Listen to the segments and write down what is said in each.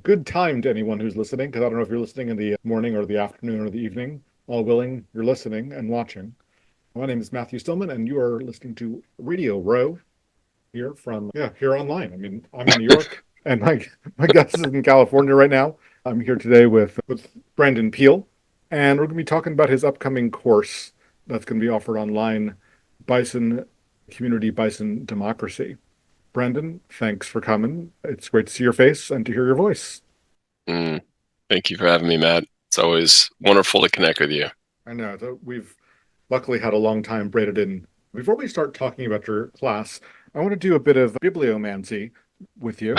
good time to anyone who's listening, because I don't know if you're listening in the morning or the afternoon or the evening. All willing, you're listening and watching. My name is Matthew Stillman, and you are listening to Radio Rowe here from, here online. I mean, I'm in New York, and my guest is in California right now. I'm here today with Brandon Peele, and we're going to be talking about his upcoming course that's going to be offered online, Bison Bison Democracy. Brandon, thanks for coming. It's great to see your face and to hear your voice. Thank you for having me, Matt. It's always wonderful to connect with you. I know. We've luckily had a long time braided in. Before we start talking about your class, I want to do a bit of bibliomancy with you.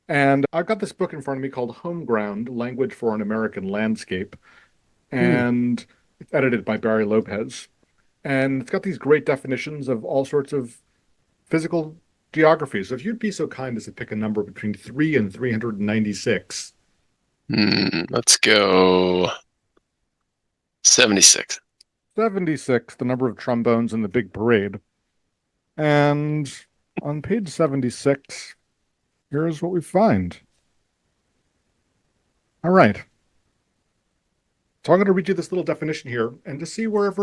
And I've got this book in front of me called Homeground, Language for an American Landscape. And it's edited by Barry Lopez. And it's got these great definitions of all sorts of physical geographies. So if you'd be so kind as to pick a number between 3 and 396. Let's go 76. 76, the number of trombones in the big parade. And on page 76, here's what we find. All right. So I'm going to read you this little definition here and to see where it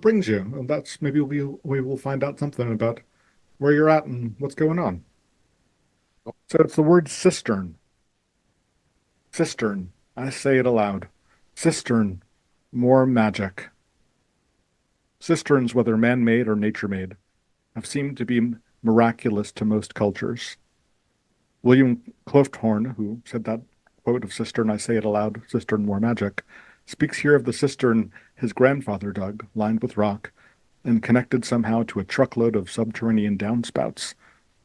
brings you. And that's maybe we will find out something about where you're at and what's going on. So it's the word cistern. Cistern. I say it aloud. Cistern. More magic. Cisterns, whether man-made or nature-made, have seemed to be miraculous to most cultures. William Clofthorn, who said that quote of cistern, I say it aloud, cistern more magic, speaks here of the cistern his grandfather dug, lined with rock, and connected somehow to a truckload of subterranean downspouts.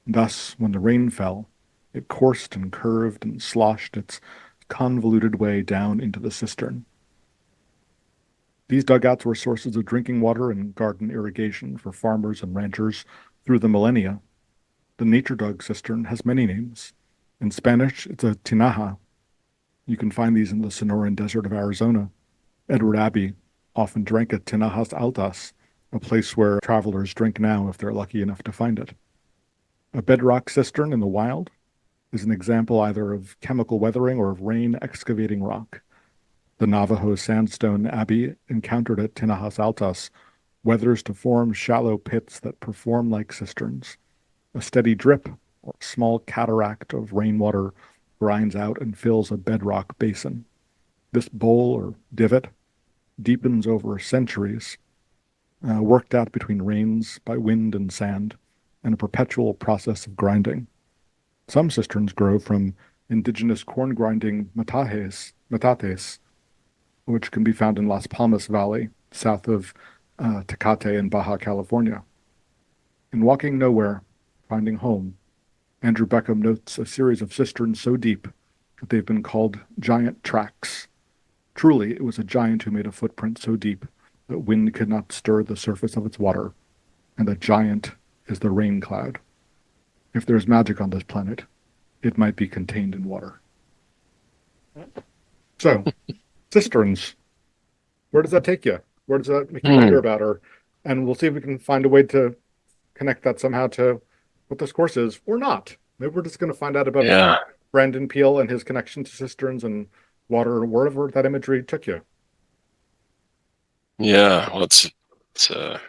Thus, when the rain fell, it coursed and curved and sloshed its convoluted way down into the cistern. These dugouts were sources of drinking water and garden irrigation for farmers and ranchers through the millennia. The nature dug cistern has many names. In Spanish, it's a tinaja. You can find these in the Sonoran Desert of Arizona. Edward Abbey often drank at Tinajas Altas, a place where travelers drink now if they're lucky enough to find it. A bedrock cistern in the wild is an example either of chemical weathering or of rain excavating rock. The Navajo sandstone abbey encountered at Tinajas Altas weathers to form shallow pits that perform like cisterns. A steady drip or a small cataract of rainwater grinds out and fills a bedrock basin. This bowl or divot deepens over centuries, worked out between rains by wind and sand, and a perpetual process of grinding. Some cisterns grow from indigenous corn grinding metates, which can be found in Las Palmas Valley, south of Tecate in Baja California. In Walking Nowhere, Finding Home, Andrew Beckham notes a series of cisterns so deep that they've been called giant tracks. Truly, it was a giant who made a footprint so deep that wind could not stir the surface of its water, and the giant is the rain cloud. If there's magic on this planet, it might be contained in water. So, cisterns, where does that take you? Where does that make you wonder about her? And we'll see if we can find a way to connect that somehow to what this course is, or not. Maybe we're just going to find out about Brandon Peele and his connection to cisterns and water, or wherever that imagery took you. Yeah, well, it's a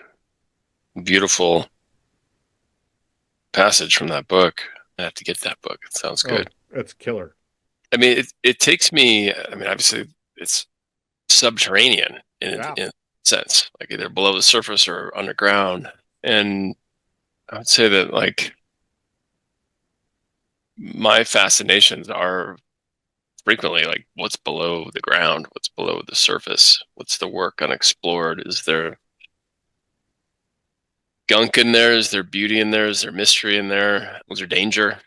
beautiful passage from that book. I have to get that book. It sounds good. It's killer. I mean, it takes me, obviously it's subterranean in a sense, like either below the surface or underground. And I would say that like my fascinations are frequently like what's below the ground, what's below the surface, what's the work unexplored, is there gunk in there, is there beauty in there, is there mystery in there, is there danger?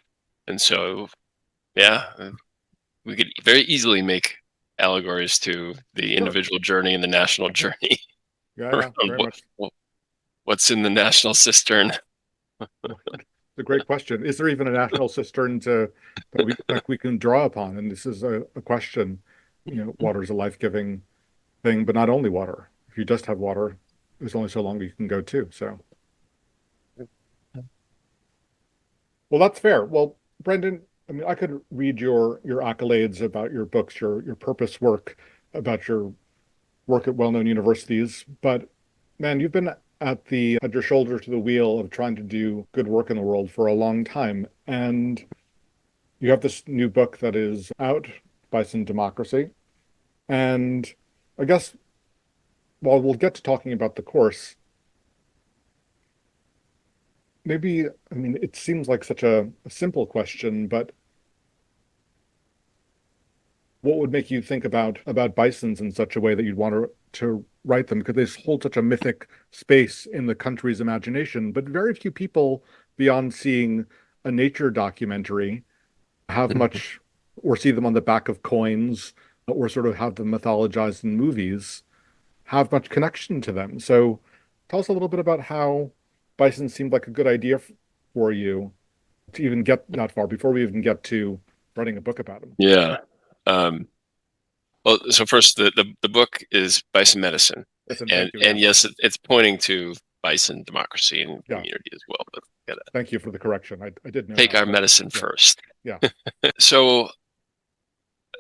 And so we could very easily make allegories to the individual journey and the national journey. What's in the national cistern? It's a great question. Is there even a national cistern that we can draw upon? And this is a question. Water is a life-giving thing, but not only water. If you just have water, there's only so long you can go too. So, well, that's fair. Well, Brendan, I mean, I could read your accolades about your books, your purpose work, about your work at well-known universities, but man, you've been at your shoulder to the wheel of trying to do good work in the world for a long time. And you have this new book that is out, Bison Democracy. And I guess while we'll get to talking about the course, maybe, I mean, it seems like such a simple question, but what would make you think about bisons in such a way that you'd want to write them? Because they hold such a mythic space in the country's imagination, but very few people, beyond seeing a nature documentary, have much or see them on the back of coins or sort of have them mythologized in movies, have much connection to them. So tell us a little bit about how bison seemed like a good idea for you to even get that far before we even get to writing a book about them. Yeah. Um, well, so first, the book is Bison Medicine, Listen, and thank you. Yeah. and yes, it's pointing to bison democracy and Yeah. community as well. But we gotta Thank you for the correction. I did know take that, our but medicine yeah, first. yeah. So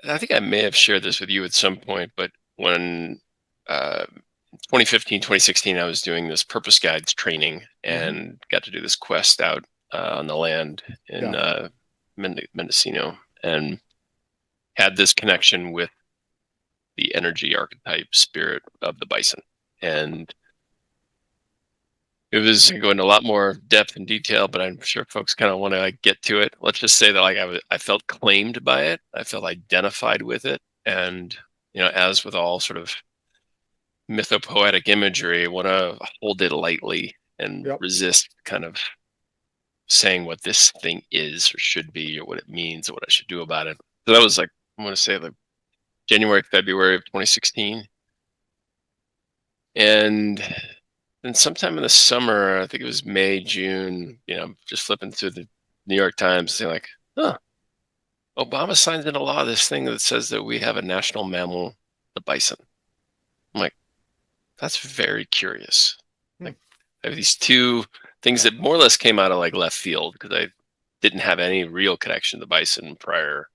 I think I may have shared this with you at some point, but when 2015, 2016, I was doing this purpose guides training Hmm. and got to do this quest out on the land in Yeah. Mendocino, and had this connection with the energy archetype spirit of the bison. And it was going into a lot more depth and detail, but I'm sure folks kind of want to like get to it. Let's just say that like I felt claimed by it. I felt identified with it. And, as with all sort of mythopoetic imagery, I want to hold it lightly and Yep. resist kind of saying what this thing is or should be or what it means or what I should do about it. So that was like, I want to say like January, February of 2016. And then sometime in the summer, I think it was May, June, just flipping through the New York Times, saying like, huh, Obama signed into law this thing that says that we have a national mammal, the bison. I'm like, that's very curious. Hmm. Like, I have these two things that more or less came out of like left field because I didn't have any real connection to the bison prior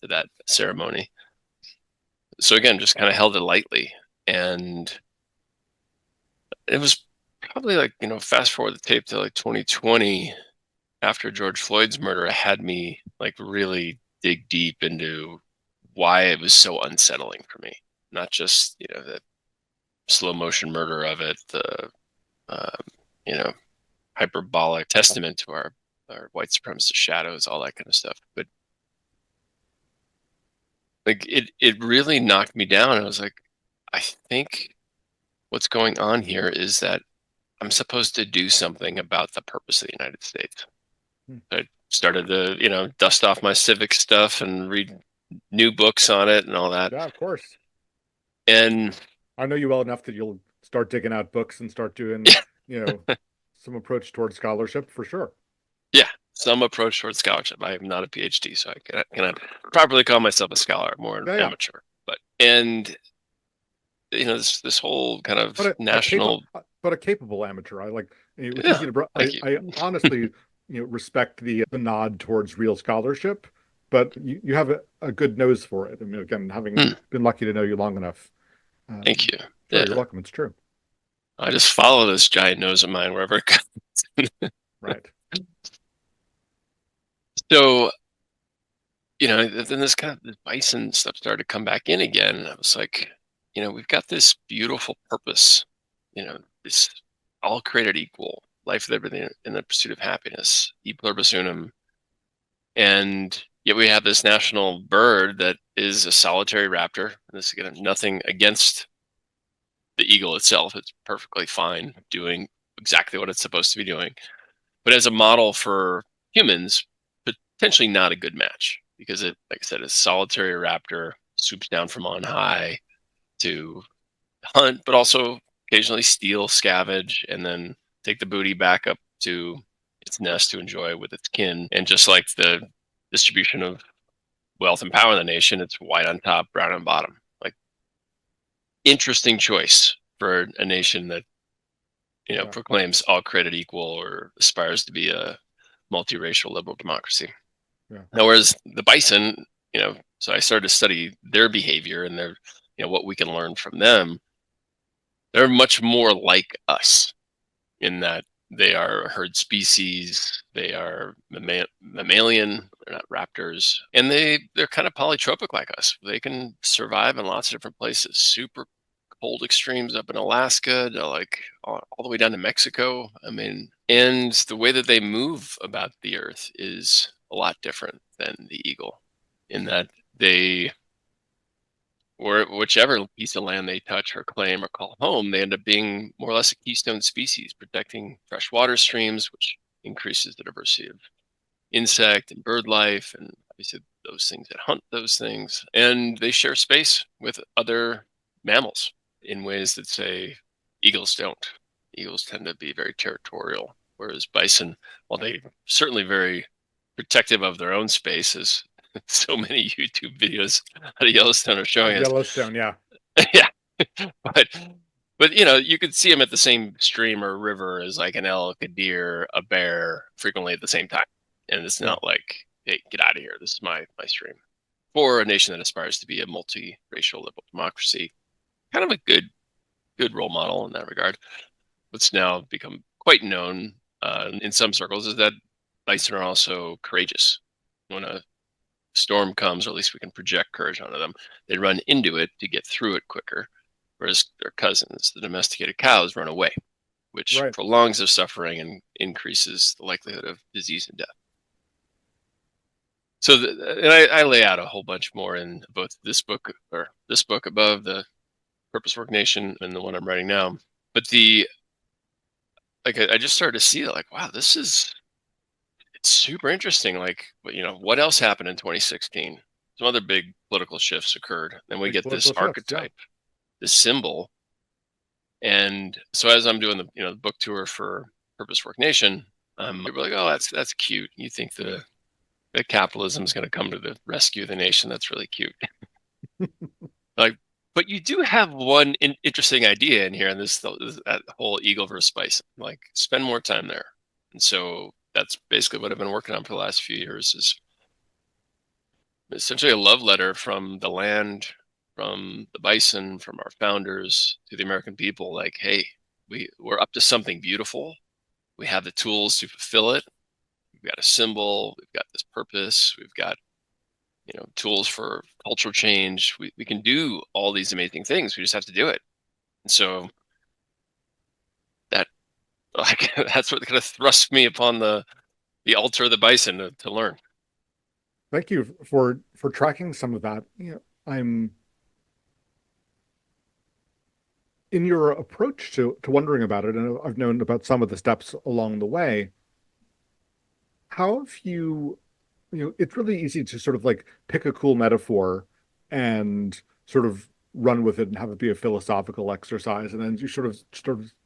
to that ceremony. So again, just kind of held it lightly. And it was probably like, fast forward the tape to like 2020 after George Floyd's murder, it had me like really dig deep into why it was so unsettling for me. Not just, the slow motion murder of it, the, um, you know, hyperbolic testament to our white supremacist shadows, all that kind of stuff. But like it really knocked me down. I was like, I think what's going on here is that I'm supposed to do something about the purpose of the United States. Hmm. I started to, dust off my civic stuff and read new books on it and all that. Yeah, of course. And I know you well enough that you'll start digging out books and start doing, you know, some approach towards scholarship for sure. yeah, some approach towards scholarship. I am not a PhD, so I cannot properly call myself a scholar, more an Yeah, yeah. amateur. But and this whole kind of But national. a capable amateur. I like it's Yeah, easy to thank you. I honestly, respect the nod towards real scholarship, but you have a good nose for it. I mean, again, having Hmm, been lucky to know you long enough. thank you. Sure, you're Yeah, welcome. It's true. I just follow this giant nose of mine wherever it goes. Right. So then this kind of this bison stuff started to come back in again. And I was like, we've got this beautiful purpose, this all created equal, life, liberty, in the pursuit of happiness, e pluribus unum. And yet we have this national bird that is a solitary raptor. And this, again, nothing against the eagle itself. It's perfectly fine doing exactly what it's supposed to be doing. But as a model for humans, potentially not a good match because it, like I said, is solitary raptor, swoops down from on high to hunt, but also occasionally steal, scavenge, and then take the booty back up to its nest to enjoy with its kin. And just like the distribution of wealth and power in the nation, it's white on top, brown on bottom. Like, interesting choice for a nation that Yeah. proclaims all created equal or aspires to be a multiracial liberal democracy. Yeah. Now, whereas the bison, so I started to study their behavior and their, what we can learn from them. They're much more like us in that they are a herd species. They are mammalian. They're not raptors, and they're kind of polytropic like us. They can survive in lots of different places. Super cold extremes up in Alaska to like all the way down to Mexico. I mean, and the way that they move about the earth is a lot different than the eagle, in that they, or whichever piece of land they touch or claim or call home, they end up being more or less a keystone species, protecting freshwater streams, which increases the diversity of insect and bird life, and obviously those things that hunt those things. And they share space with other mammals in ways that, say, eagles don't. Eagles tend to be very territorial, whereas bison, while they certainly very protective of their own space, as so many YouTube videos out of Yellowstone are showing us. Yellowstone, yeah. Yeah, but you could see them at the same stream or river as like an elk, a deer, a bear, frequently at the same time, and it's Yeah. not like, hey, get out of here, this is my stream. For a nation that aspires to be a multiracial liberal democracy, kind of a good role model in that regard. What's now become quite known in some circles is that bison are also courageous. When a storm comes, or at least we can project courage onto them, they run into it to get through it quicker, whereas their cousins, the domesticated cows, run away, which Right. prolongs their suffering and increases the likelihood of disease and death. So, and I lay out a whole bunch more in both this book above, the Purpose Work Nation, and the one I'm writing now. But I just started to see that, like, wow, it's super interesting. Like, what else happened in 2016? Some other big political shifts occurred. Then we Big get this political shifts, yeah. archetype, this symbol. And so as I'm doing the book tour for Purpose Work Nation, people are like, oh, that's cute. You think that capitalism is going to come to the rescue of the nation? That's really cute. Like, but you do have one interesting idea in here, and that whole eagle versus bison. Like, spend more time there. And so that's basically what I've been working on for the last few years, is essentially a love letter from the land, from the bison, from our founders to the American people. Like, hey, we're up to something beautiful. We have the tools to fulfill it. We've got a symbol. We've got this purpose. We've got tools for cultural change. We can do all these amazing things. We just have to do it. And so that, like, that's what kind of thrust me upon the altar of the bison to learn. Thank you for tracking some of that. I'm in your approach to wondering about it, and I've known about some of the steps along the way. How have it's really easy to sort of like pick a cool metaphor and sort of run with it and have it be a philosophical exercise, and then you sort of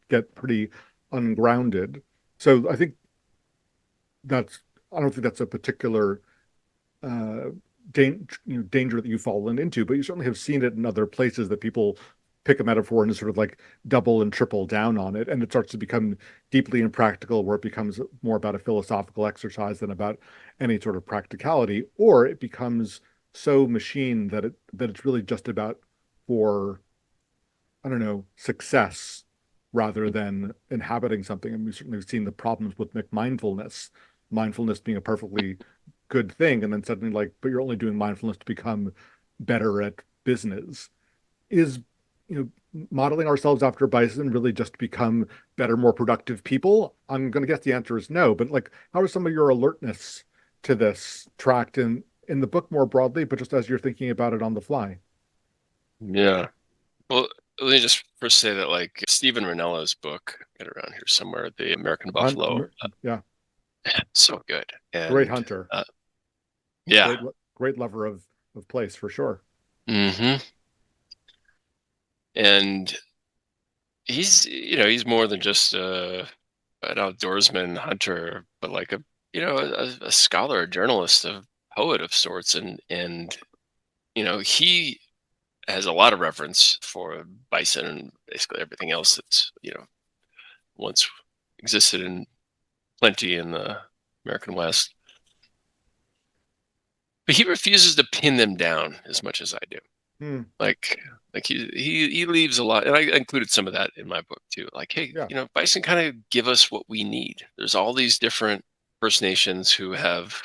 get pretty ungrounded. So I don't think that's a particular danger that you've fallen into, but you certainly have seen it in other places that people pick a metaphor and sort of like double and triple down on it, and it starts to become deeply impractical, where it becomes more about a philosophical exercise than about any sort of practicality, or it becomes so machine that it's really just about, for I don't know, success rather than inhabiting something. And we've certainly seen the problems with mindfulness being a perfectly good thing, and then suddenly like, but you're only doing mindfulness to become better at business. Is modeling ourselves after bison really just to become better, more productive people? I'm going to guess the answer is no, but like, how is some of your alertness to this tracked in the book more broadly, but just as you're thinking about it on the fly? Yeah. Well, let me just first say that, like, Stephen Ranello's book, got it around here somewhere, The American Buffalo, Yeah, so good. great And hunter, yeah. great lover of place for sure. Hmm. And he's more than just an outdoorsman hunter, but like a scholar, a journalist, a poet of sorts. And he has a lot of reference for bison and basically everything else that's once existed in plenty in the American West. but he refuses to pin them down as much as I do. Hmm. Like, he leaves a lot, and I included some of that in my book too. Like, hey, Yeah. Bison kind of give us what we need. There's all these different First Nations who have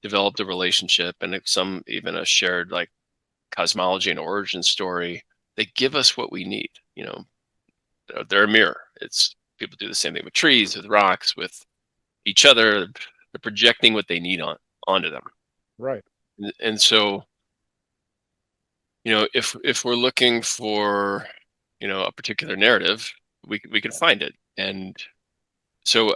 developed a relationship, and some even a shared like cosmology and origin story. They give us what we need. They're a mirror. It's People do the same thing with trees, with rocks, with each other. They're projecting what they need onto them. Right. And so, if we're looking for, a particular narrative, we can find it. And so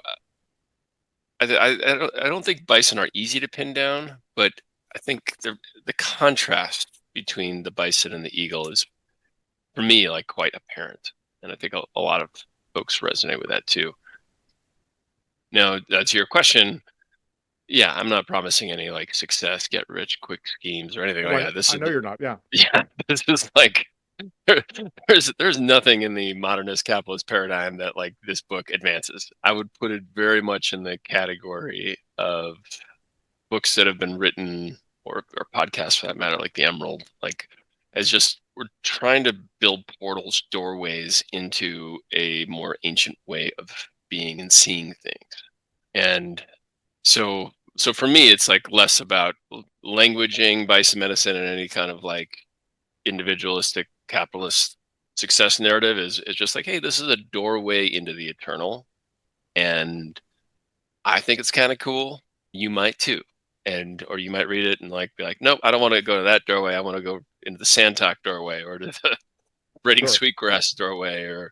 I don't think bison are easy to pin down, but I think the contrast between the bison and the eagle is, for me, like quite apparent. And I think a lot of folks resonate with that too. Now, to your question, yeah, I'm not promising any like success, get rich quick schemes or anything like Right. that. This I is know you're not. Yeah. yeah, this is like there's nothing in the modernist capitalist paradigm that like this book advances. I would put it very much in the category of books that have been written, or podcasts for that matter, like The Emerald, like as just we're trying to build portals, doorways into a more ancient way of being and seeing things. And so for me, it's like less about languaging bison medicine and any kind of like individualistic capitalist success narrative. Is just like, hey, this is a doorway into the eternal, and I think it's kind of cool. You might too. Or you might read it and like be like, nope, I don't want to go to that doorway. I want to go into the Santok doorway, or to the braiding Sure. sweetgrass doorway.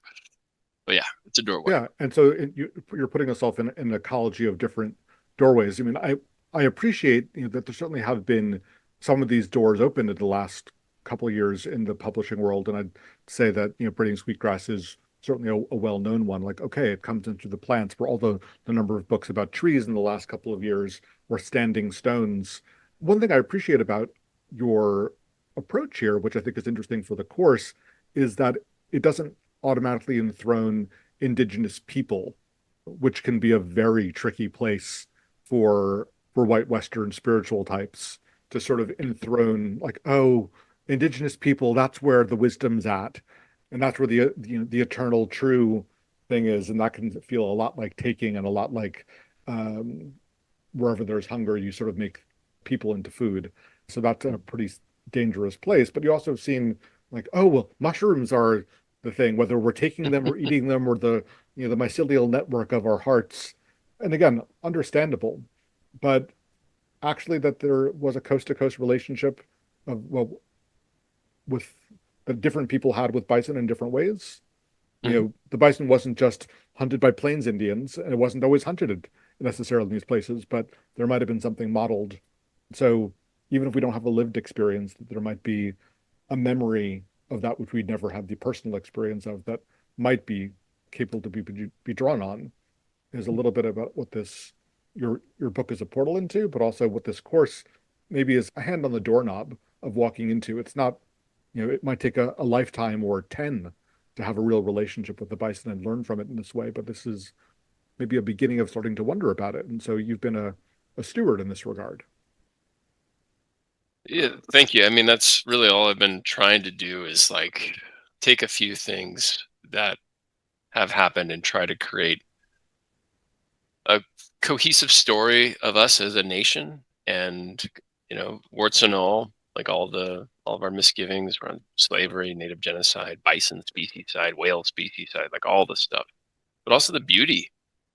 But yeah, it's a doorway. Yeah. And so you're putting yourself in an ecology of different doorways. I mean, I appreciate, that there certainly have been some of these doors opened in the last couple of years in the publishing world, and I'd say that, braiding sweetgrass is certainly a well-known one. Like, okay, it comes into the plants, where all the number of books about trees in the last couple of years or standing stones. One thing I appreciate about your approach here, which I think is interesting for the course, is that it doesn't automatically enthrone indigenous people, which can be a very tricky place for white Western spiritual types to sort of enthrone, like, oh, indigenous people, that's where the wisdom's at, and that's where the eternal true thing is, and that can feel a lot like taking, and a lot like, um, wherever there's hunger, you sort of make people into food. So that's a pretty dangerous place. But you also have seen, like, oh, well, mushrooms are the thing, whether we're taking them or eating them, or the mycelial network of our hearts. And again, understandable. But actually, that there was a coast to coast relationship of, well, with that different people had with bison in different ways. Mhm. The bison wasn't just hunted by Plains Indians, and it wasn't always hunted necessarily in these places, but there might have been something modeled. So even if we don't have a lived experience, there might be a memory of that which we'd never had the personal experience of, that might be capable to be drawn on. Is a little bit about what this your book is a portal into, but also what this course maybe is a hand on the doorknob of walking into. It's not, it might take a lifetime or 10 to have a real relationship with the bison and learn from it in this way, but this is maybe a beginning of starting to wonder about it. And so you've been a steward in this regard. Yeah, thank you. I mean, that's really all I've been trying to do, is like take a few things that have happened and try to create a cohesive story of us as a nation. And warts and all, like all of our misgivings around slavery, native genocide, bison specieside, whale specieside, like all the stuff, but also the beauty,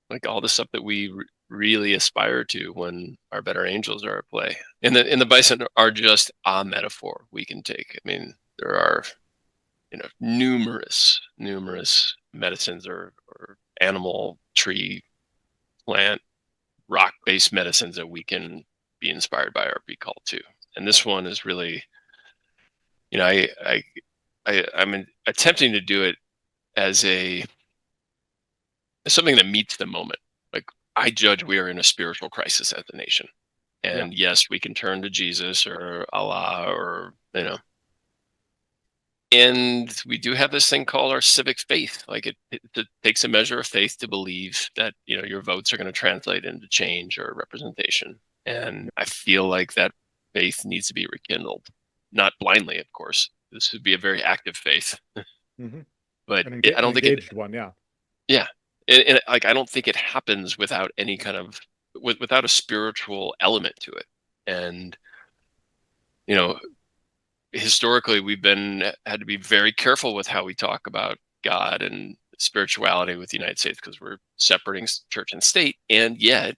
like all the stuff that we really aspire to when our better angels are at play. And the bison are just a metaphor we can take. I mean, there are numerous medicines, or animal, tree, plant, rock based medicines that we can be inspired by or be called to. And this one is really, you know, I'm attempting to do it as as something that meets the moment. Like, I judge we are in a spiritual crisis as a nation. Yeah. And yes, we can turn to Jesus or Allah, or, and we do have this thing called our civic faith. Like, it takes a measure of faith to believe that, your votes are going to translate into change or representation. And I feel like that faith needs to be rekindled, not blindly, of course. This would be a very active faith, Mm-hmm. but I An don't think it. engaged one, yeah. Yeah, and like I don't think it happens without any kind of without a spiritual element to it. And you know, historically, we've been had to be very careful with how we talk about God and spirituality with the United States because we're separating church and state, and yet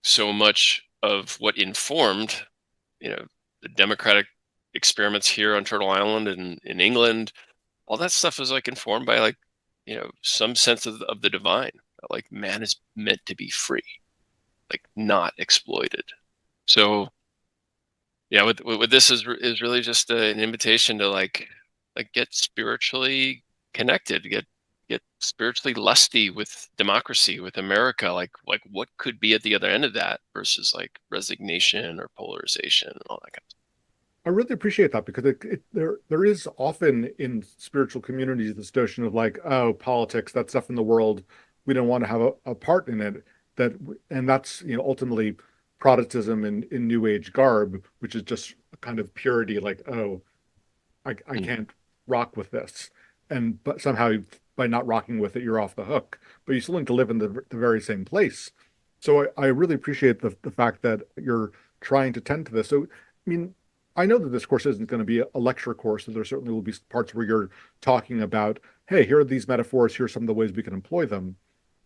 so much of what informed, the democratic experiments here on Turtle Island and in England, all that stuff is like informed by like, some sense of the divine. Like man is meant to be free, like not exploited. So yeah, with this is really just an invitation to like get spiritually connected, get spiritually lusty with democracy, with America, like what could be at the other end of that versus like resignation or polarization and all that kind of stuff. I really appreciate that because there is often in spiritual communities this notion of like, oh, politics, that stuff in the world, we don't want to have a part in it. And that's ultimately Protestantism in New Age garb, which is just a kind of purity, like, oh, I Mm. can't rock with this, but somehow by not rocking with it, you're off the hook. But you still need to live in the very same place. So I really appreciate the fact that you're trying to tend to this. So I mean, I know that this course isn't going to be a lecture course, so there certainly will be parts where you're talking about, hey, here are these metaphors, here are some of the ways we can employ them.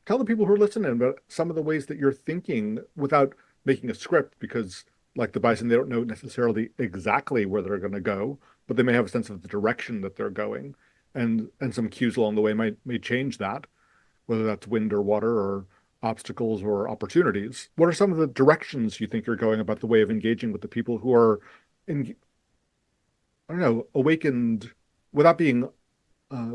Tell the people who are listening about some of the ways that you're thinking without making a script, because like the Bison, they don't know necessarily exactly where they're going to go, but they may have a sense of the direction that they're going, and some cues along the way may change that, whether that's wind or water or obstacles or opportunities. What are some of the directions you think you're going about the way of engaging with the people who are in, I don't know, awakened without being uh,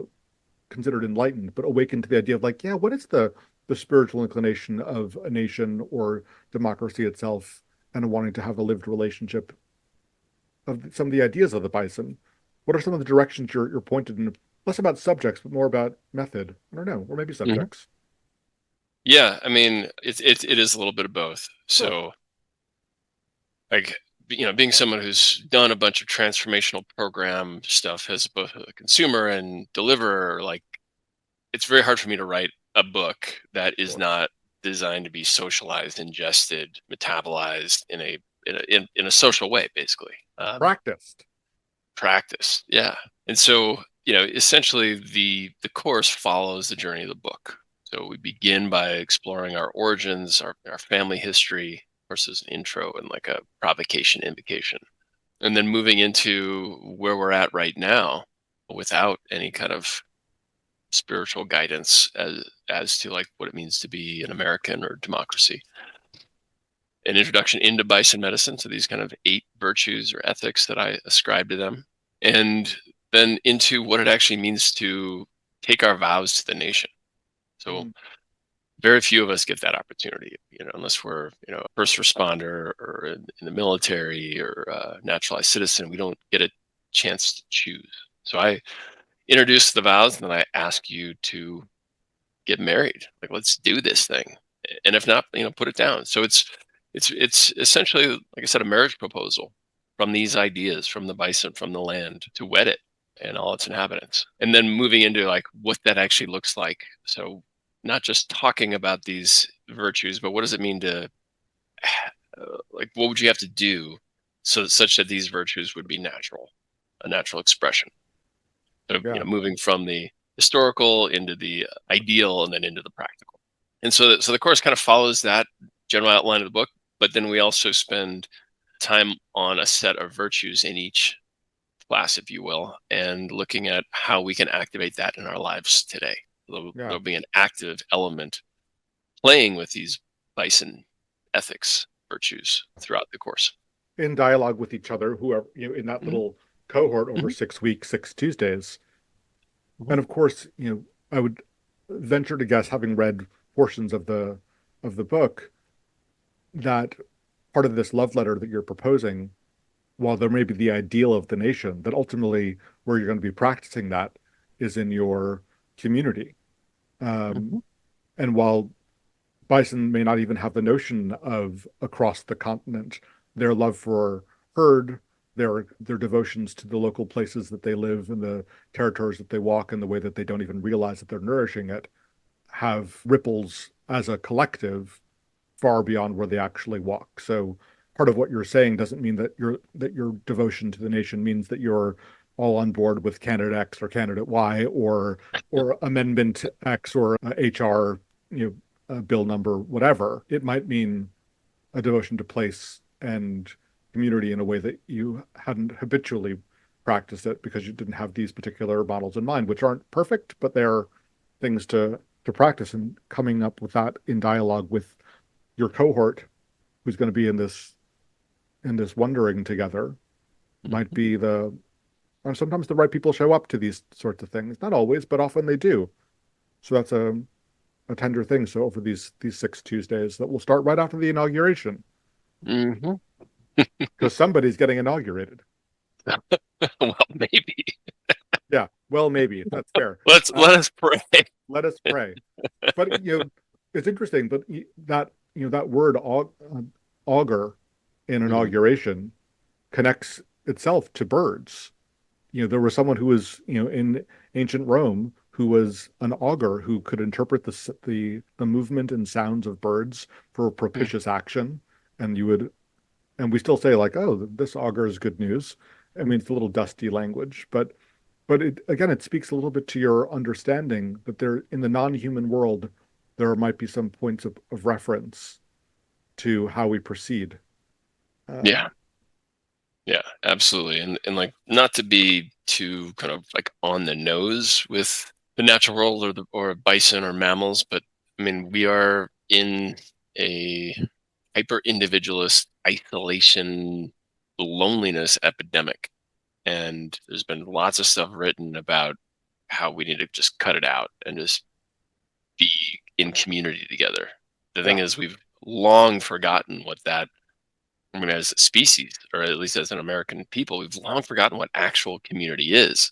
considered enlightened, but awakened to the idea of like, yeah, what is the spiritual inclination of a nation or democracy itself, and wanting to have a lived relationship of some of the ideas of the Bison? What are some of the directions you're pointed in? Less about subjects, but more about method. I don't know, or maybe Mhm. subjects. Yeah, I mean, it is a little bit of both. Sure. So like being someone who's done a bunch of transformational program stuff as both a consumer and deliverer, like it's very hard for me to write a book that is Sure. not designed to be socialized, ingested, metabolized in a social way, basically. Practiced. Practice, yeah. And so essentially the course follows the journey of the book. So we begin by exploring our origins, our family history versus an intro and like a provocation invocation, and then moving into where we're at right now without any kind of spiritual guidance as to like what it means to be an American or democracy. An introduction into Bison medicine, so these kind of 8 virtues or ethics that I ascribe to them, and then into what it actually means to take our vows to the nation. So Mm. very few of us get that opportunity, unless we're a first responder or in the military or a naturalized citizen. We don't get a chance to choose. So I introduce the vows, and then I ask you to get married. Like, let's do this thing. And if not, put it down. So it's essentially, like I said, a marriage proposal from these ideas, from the bison, from the land, to wed it and all its inhabitants. And then moving into like what that actually looks like. So not just talking about these virtues, but what does it mean to like what would you have to do so such that these virtues would be natural, a natural expression. So, Yeah. moving from the historical into the ideal and then into the practical. And so the course kind of follows that general outline of the book, but then we also spend time on a set of virtues in each class, if you will, and looking at how we can activate that in our lives today. Yeah. There'll be an active element playing with these bison ethics virtues throughout the course. In dialogue with each other, who are in that Mhm, little cohort over mhm, 6 weeks, 6 Tuesdays. mhm, And of course, I would venture to guess, having read portions of the book, that part of this love letter that you're proposing, while there may be the ideal of the nation, that ultimately where you're going to be practicing that is in your community. mhm, Um, and while Bison may not even have the notion of across the continent, their love for herd, their devotions to the local places that they live and the territories that they walk and the way that they don't even realize that they're nourishing it have ripples as a collective far beyond where they actually walk. So part of what you're saying doesn't mean that your devotion to the nation means that you're all on board with candidate X or candidate Y or amendment X or HR, bill number whatever. It might mean a devotion to place and community in a way that you hadn't habitually practiced it because you didn't have these particular models in mind, which aren't perfect, but they're things to practice, and coming up with that in dialogue with your cohort who's going to be in this wondering together might be the or sometimes the right people show up to these sorts of things. Not always, but often they do. So that's a tender thing. So over these 6 Tuesdays that will start right after the inauguration, Hmm. because somebody's getting inaugurated. Well, maybe. Yeah, well, maybe that's fair. Let's Uh, let us pray. Let us pray. But it's interesting. But that that word augur in Mhm. inauguration connects itself to birds. There was someone who was in ancient Rome who was an augur who could interpret the movement and sounds of birds for a propitious action, and we still say like, oh, this augur is good news. I mean, it's a little dusty language, but it speaks a little bit to your understanding that there in the non-human world there might be some points of reference to how we proceed. Yeah, Um, yeah, absolutely. And like not to be too kind of like on the nose with the natural world or bison or mammals, but I mean we are in a hyper individualist isolation loneliness epidemic. And there's been lots of stuff written about how we need to just cut it out and just be in community together. The thing yeah, is, we've long forgotten what that, I mean, as a species, or at least as an American people, we've long forgotten what actual community is.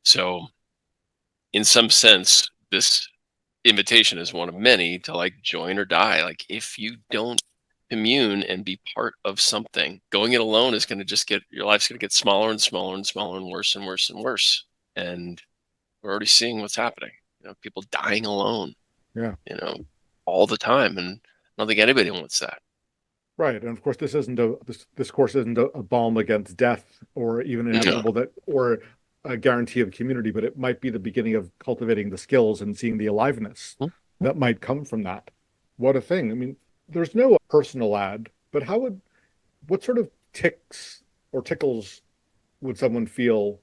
So, in some sense, this invitation is one of many to like join or die. Like, if you don't commune and be part of something, going it alone is going to just get your life's going to get smaller and smaller and smaller and worse and worse and worse. And we're already seeing what's happening. People dying alone, yeah. you know, all the time. And I don't think anybody wants that. Right, and of course, this course isn't a balm against death, or even No. inevitable that, or a guarantee of community, but it might be the beginning of cultivating the skills and seeing the aliveness that might come from that. What a thing! I mean, there's no personal ad, but what sort of ticks or tickles would someone feel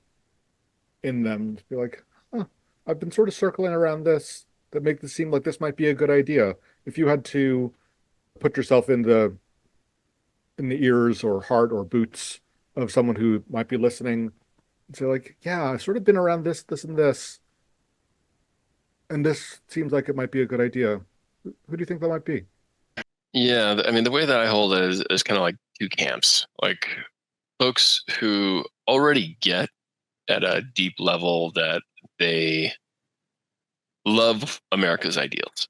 in them to be like, huh, I've been sort of circling around this that make this seem like this might be a good idea. If you had to put yourself in the ears or heart or boots of someone who might be listening and say like, yeah, I've sort of been around and this seems like it might be a good idea. Who do you think that might be? Yeah, I mean, the way that I hold it is kind of like two camps. Like folks who already get at a deep level that they love America's ideals.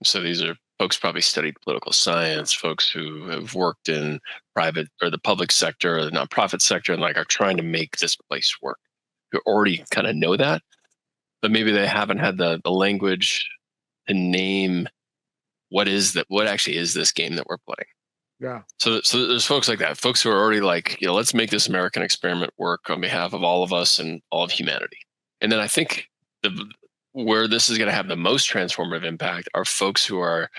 So these are folks probably studied political science, folks who have worked in private or the public sector or the nonprofit sector and like are trying to make this place work, who already kind of know that, but maybe they haven't had the language to name what actually is this game that we're playing. Yeah, So there's folks like that, folks who are already like, let's make this American experiment work on behalf of all of us and all of humanity. And then I think the where this is going to have the most transformative impact are folks who are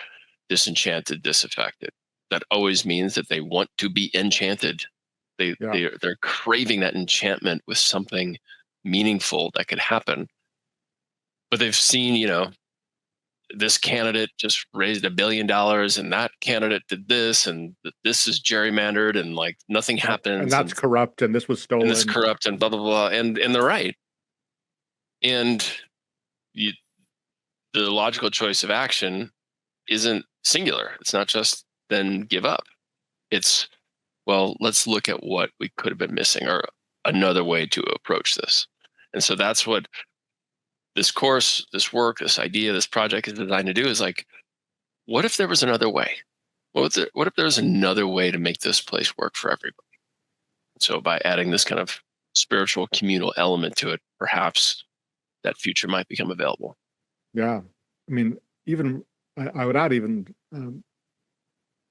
disenchanted, disaffected. That always means that they want to be enchanted. yeah, They're craving that enchantment with something meaningful that could happen. But they've seen, this candidate just raised $1 billion and that candidate did this and this is gerrymandered and like nothing and happens that's corrupt and this was and this stolen. corrupt and blah blah blah and they're right. And you, the logical choice of action isn't singular. It's not just then give up. It's, well, let's look at what we could have been missing or another way to approach this. And so that's what this course, this work, this idea, this project is designed to do is like, what if there was another way? what if there's another way to make this place work for everybody? So by adding this kind of spiritual communal element to it, perhaps that future might become available. Yeah. I mean, even I would add even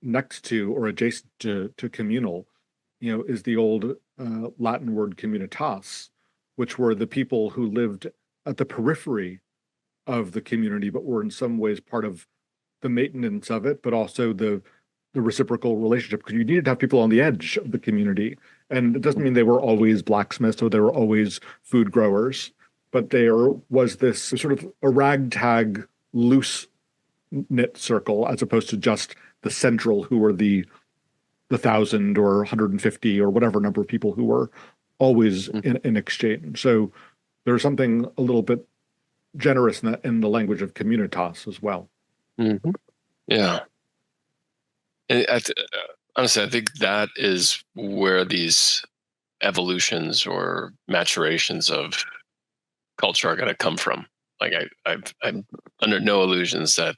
next to or adjacent to communal, is the old Latin word communitas, which were the people who lived at the periphery of the community, but were in some ways part of the maintenance of it, but also the reciprocal relationship, because you needed to have people on the edge of the community. And it doesn't mean they were always blacksmiths or they were always food growers, but there was this sort of a ragtag, loose knit circle as opposed to just the central who were the 1,000 or 150 or whatever number of people who were always in exchange. So there's something a little bit generous in the language of communitas as well. Mm-hmm. Yeah. And honestly, I think that is where these evolutions or maturations of culture are going to come from. Like I'm under no illusions that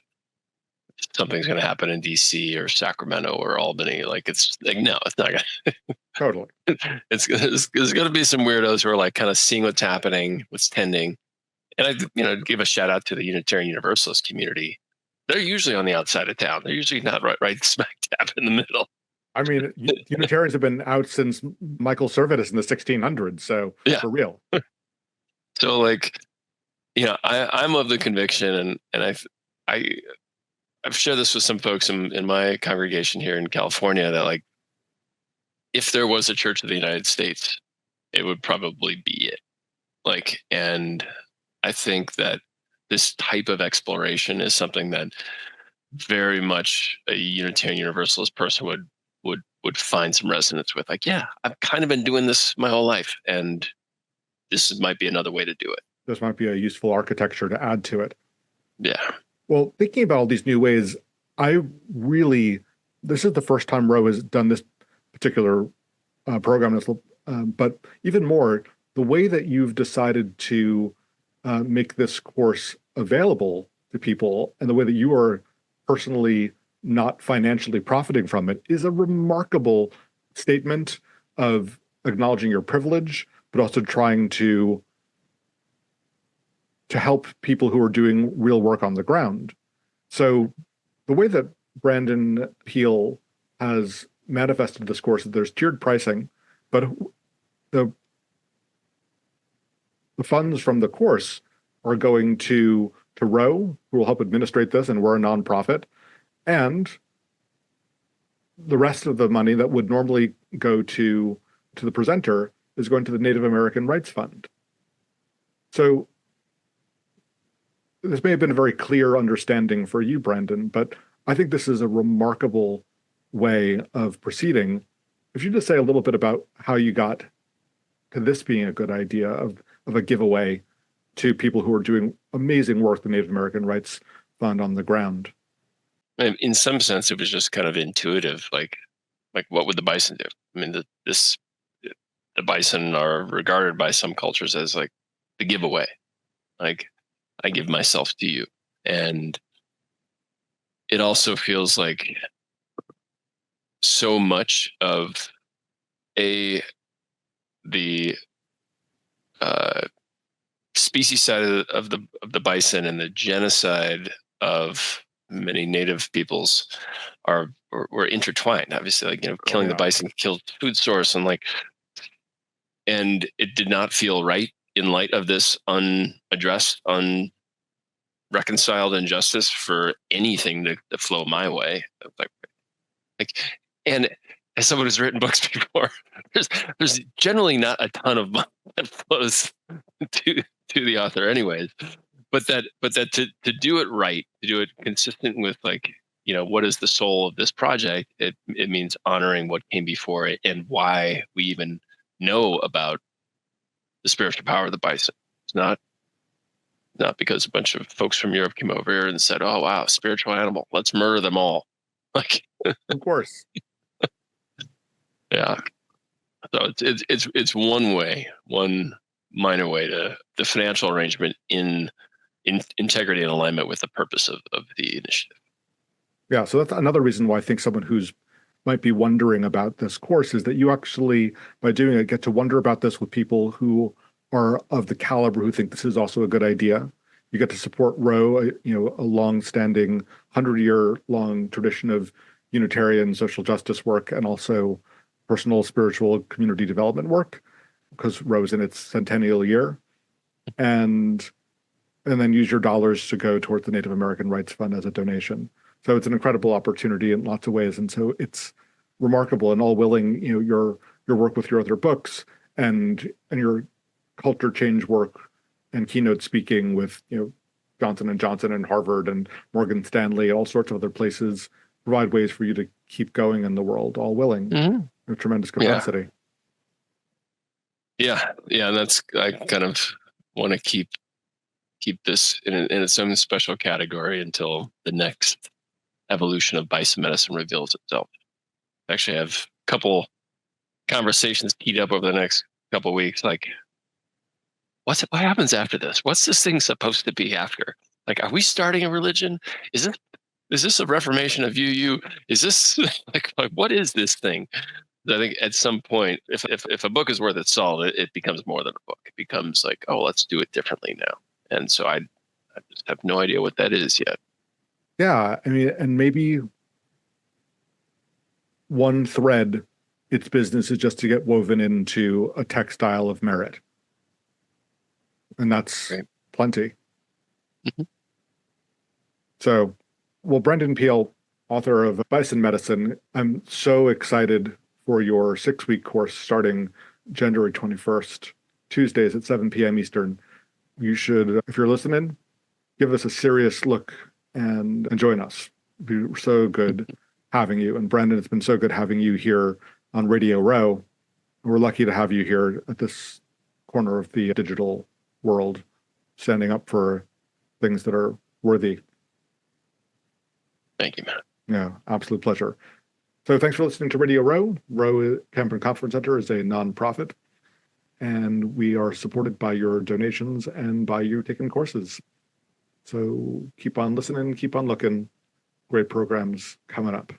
something's going to happen in DC or Sacramento or Albany. Like it's like, no, it's not going to. Totally. There's going to be some weirdos who are like kind of seeing what's happening, what's tending. And I give a shout out to the Unitarian Universalist community. They're usually on the outside of town. They're usually not right smack dab in the middle. I mean, Unitarians have been out since Michael Servetus in the 1600s. So yeah, for real. So like, I'm of the conviction, and I've shared this with some folks in my congregation here in California, that like, if there was a Church of the United States, it would probably be it. Like, and I think that this type of exploration is something that very much a Unitarian Universalist person would find some resonance with. Like, yeah, I've kind of been doing this my whole life, and this might be another way to do it. This might be a useful architecture to add to it. Yeah. Well, thinking about all these new ways, this is the first time Rowe has done this particular program, but even more, the way that you've decided to make this course available to people and the way that you are personally not financially profiting from it is a remarkable statement of acknowledging your privilege, but also trying to help people who are doing real work on the ground. So the way that Brandon Peele has manifested this course is there's tiered pricing, but the funds from the course are going to Rowe, who will help administrate this, and we're a nonprofit. And the rest of the money that would normally go to the presenter is going to the Native American Rights Fund. So this may have been a very clear understanding for you, Brandon, but I think this is a remarkable way of proceeding. If you just say a little bit about how you got to this being a good idea of a giveaway to people who are doing amazing work, the Native American Rights Fund on the ground. In some sense, it was just kind of intuitive. Like what would the bison do? I mean, the bison are regarded by some cultures as like the giveaway. Like, I give myself to you. And it also feels like so much of the species side of the bison and the genocide of many native peoples were intertwined. Obviously, like, killing the bison killed food source, and it did not feel right in light of this unaddressed, unreconciled injustice for anything to flow my way. Like, and as someone who's written books before, there's generally not a ton of money that flows to the author, anyways. But that to do it right, to do it consistent with, like, what is the soul of this project? It means honoring what came before it and why we even know about the spiritual power of the bison. It's not because a bunch of folks from Europe came over here and said, "Oh wow, spiritual animal, let's murder them all." Like, of course, yeah. So it's one minor way to the financial arrangement in integrity and alignment with the purpose of the initiative. Yeah, so that's another reason why I think someone who's might be wondering about this course is that you actually, by doing it, get to wonder about this with people who are of the caliber who think this is also a good idea. You get to support Rowe, a long-standing, 100-year-long tradition of Unitarian social justice work and also personal, spiritual, community development work, because Rowe's in its centennial year, and then use your dollars to go towards the Native American Rights Fund as a donation. So it's an incredible opportunity in lots of ways, and so it's remarkable and all willing. Your work with your other books and your culture change work and keynote speaking with Johnson and Johnson and Harvard and Morgan Stanley, all sorts of other places provide ways for you to keep going in the world. All willing, with tremendous capacity. Yeah, and that's I kind of want to keep this in its own special category until the next evolution of Bison medicine reveals itself. I actually have a couple conversations keyed up over the next couple of weeks. Like, what happens after this? What's this thing supposed to be after? Like, are we starting a religion? Is this a reformation of you? Is this like what is this thing? I think at some point, if a book is worth its salt, it becomes more than a book. It becomes like, oh, let's do it differently now. And so I just have no idea what that is yet. Yeah, I mean, and maybe one thread, its business is just to get woven into a textile of merit. And that's Great. Plenty. Mm-hmm. So, well, Brandon Peele, author of Bison Medicine, I'm so excited for your 6-week course starting January 21st, Tuesdays at 7 p.m. Eastern. You should, if you're listening, give us a serious look and join us. It'd be so good having you. And Brandon, it's been so good having you here on Radio Row. We're lucky to have you here at this corner of the digital world, standing up for things that are worthy. Thank you, Matt. Yeah, absolute pleasure. So thanks for listening to Radio Row. Rowe Camp and Conference Center is a nonprofit, and we are supported by your donations and by you taking courses. So keep on listening, keep on looking. Great programs coming up.